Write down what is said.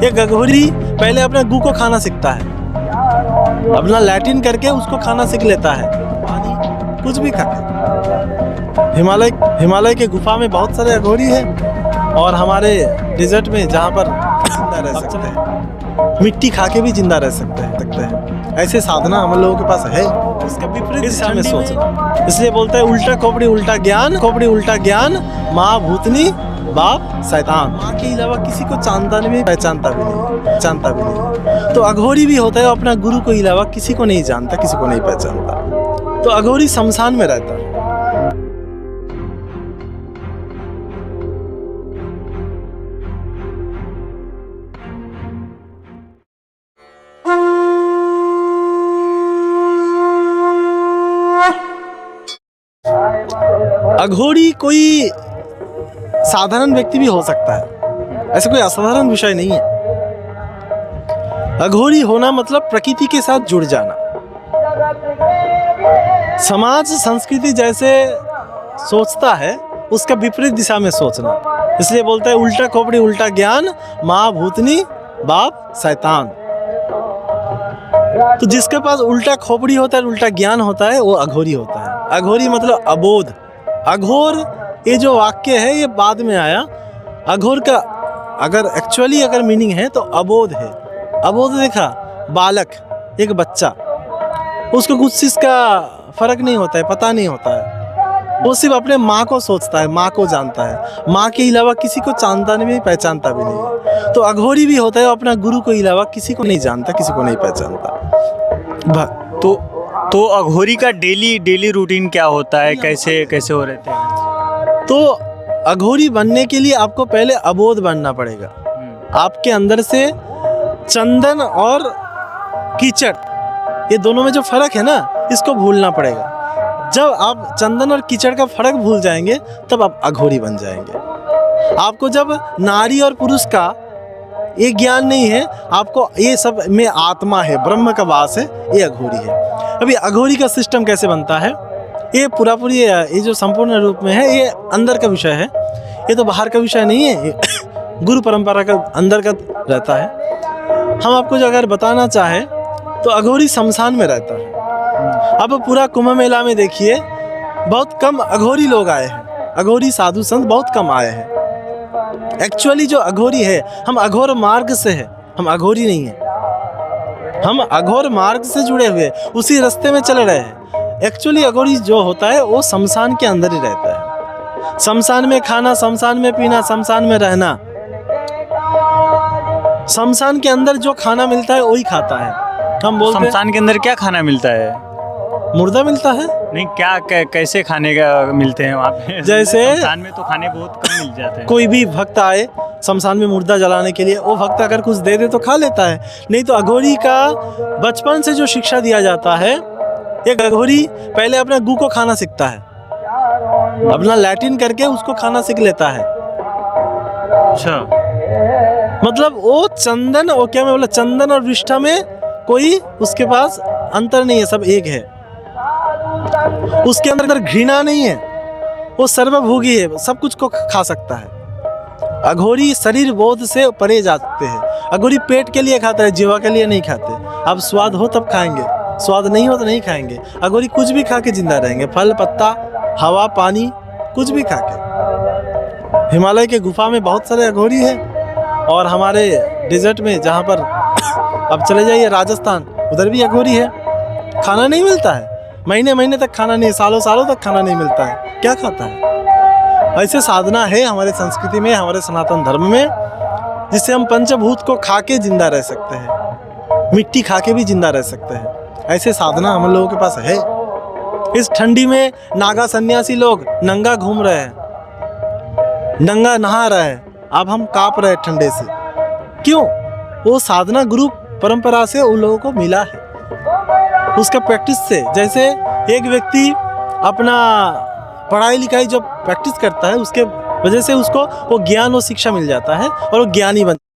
ये गघोरी पहले अपने गू को खाना सीखता है, अपना लैटिन करके उसको खाना सीख लेता है, पानी कुछ भी खाते। हिमालय के गुफा में बहुत सारे अघोरी हैं और हमारे डिजर्ट में जहाँ पर जिंदा रह सकते हैं, मिट्टी खा के भी जिंदा रह सकते हैं। ऐसे साधना हम लोगों के पास है। इसका विपरीत दिशा में सोचना, इसलिए बोलते हैं उल्टा खोपड़ी उल्टा ज्ञान, माँ भूतनी बाप शैतान। माँ के अलावा किसी को जानता नहीं, पहचानता भी नहीं। तो अघोरी भी होता है, अपना गुरु को अलावा किसी को नहीं जानता, किसी को नहीं पहचानता। तो अघोरी शमशान में रहता है। अघोरी कोई साधारण व्यक्ति भी हो सकता है, ऐसा कोई असाधारण विषय नहीं है। अघोरी होना मतलब प्रकृति के साथ जुड़ जाना, समाज संस्कृति जैसे सोचता है उसका विपरीत दिशा में सोचना। इसलिए बोलते हैं उल्टा खोपड़ी उल्टा ज्ञान, माँ भूतनी बाप शैतान। तो जिसके पास उल्टा खोपड़ी होता है, उल्टा ज्ञान होता है, वो अघोरी होता है। अघोरी मतलब अबोध। अघोर ये जो वाक्य है ये बाद में आया। अघोर का अगर मीनिंग है तो अबोध है। अबोध देखा, बालक, एक बच्चा, उसको कुछ चीज़ का फर्क नहीं होता है, पता नहीं होता है। वो सिर्फ अपने माँ को सोचता है, माँ को जानता है, माँ के अलावा किसी को जानता नहीं, पहचानता भी नहीं। तो अघोरी भी होता है, अपना गुरु को अलावा किसी को नहीं जानता, किसी को नहीं पहचानता। तो अघोरी का डेली रूटीन क्या होता है, कैसे हो रहते हैं? तो अघोरी बनने के लिए आपको पहले अबोध बनना पड़ेगा। आपके अंदर से चंदन और कीचड़, ये दोनों में जो फर्क है ना, इसको भूलना पड़ेगा। जब आप चंदन और कीचड़ का फर्क भूल जाएंगे तब आप अघोरी बन जाएंगे। आपको जब नारी और पुरुष का ये ज्ञान नहीं है, आपको ये सब में आत्मा है, ब्रह्म का वास है, ये अघोरी है। अभी अघोरी का सिस्टम कैसे बनता है, ये पूरी ये जो संपूर्ण रूप में है, ये अंदर का विषय है, ये तो बाहर का विषय नहीं है, ये गुरु परंपरा का अंदर का रहता है। हम आपको जो अगर बताना चाहे तो अघोरी शमशान में रहता है। अब पूरा कुंभ मेला में देखिए, बहुत कम अघोरी लोग आए हैं, अघोरी साधु संत बहुत कम आए हैं। एक्चुअली जो अघोरी है, हम अघोर मार्ग से है, हम अघोरी नहीं है। हम अघोर मार्ग से जुड़े हुए, उसी रास्ते में चल रहे हैं। एक्चुअली अघोरी जो होता है वो शमशान के अंदर ही रहता है। शमशान में खाना, शमशान में पीना, शमशान में रहना। शमशान के अंदर जो खाना मिलता है वही खाता है। हम बोलते हैं शमशान के अंदर क्या खाना मिलता है? मुर्दा मिलता है। नहीं, कैसे खाने का मिलते हैं वहाँ पे? जैसे शमशान में तो खाने बहुत कम मिल जाते हैं। कोई भी भक्त आए शमशान में मुर्दा जलाने के लिए, वो भक्त अगर कुछ दे दे तो खा लेता है, नहीं तो अघोरी का बचपन से जो शिक्षा दिया जाता है, एक अघोरी पहले अपने गू को खाना सीखता है, अपना लैटिन करके उसको खाना सीख लेता है। अच्छा, मतलब वो चंदन, वो क्या मैं बोला, चंदन और विष्ठा में कोई उसके पास अंतर नहीं है, सब एक है। उसके अंदर घृणा नहीं है, वो सर्वभोगी है, सब कुछ को खा सकता है। अघोरी शरीर बोध से परे जाते हैं। अघोरी पेट के लिए खाता है, जीवा के लिए नहीं खाते। अब स्वाद हो तब खाएंगे, स्वाद नहीं हो तो नहीं खाएंगे। अघोरी कुछ भी खा के जिंदा रहेंगे, फल पत्ता, हवा पानी, कुछ भी खा के। हिमालय के गुफा में बहुत सारे अघोरी हैं और हमारे डिजर्ट में जहाँ पर अब चले जाइए राजस्थान, उधर भी अघोरी है। खाना नहीं मिलता है, महीने तक खाना नहीं, सालों तक खाना नहीं मिलता है, क्या खाता है? ऐसे साधना है हमारे संस्कृति में, हमारे सनातन धर्म में, जिससे हम पंचभूत को खा के जिंदा रह सकते हैं, मिट्टी खा के भी जिंदा रह सकते हैं। ऐसे साधना हम लोगों के पास है। इस ठंडी में नागा सन्यासी लोग नंगा घूम रहे हैं, नंगा नहा रहे हैं। अब हम कांप रहे हैं ठंडे से, क्यों? वो साधना गुरु परंपरा से उन लोगों को मिला है, उसका प्रैक्टिस से। जैसे एक व्यक्ति अपना पढ़ाई लिखाई जब प्रैक्टिस करता है, उसके वजह से उसको वो ज्ञान और शिक्षा मिल जाता है और वो ज्ञानी बनता है।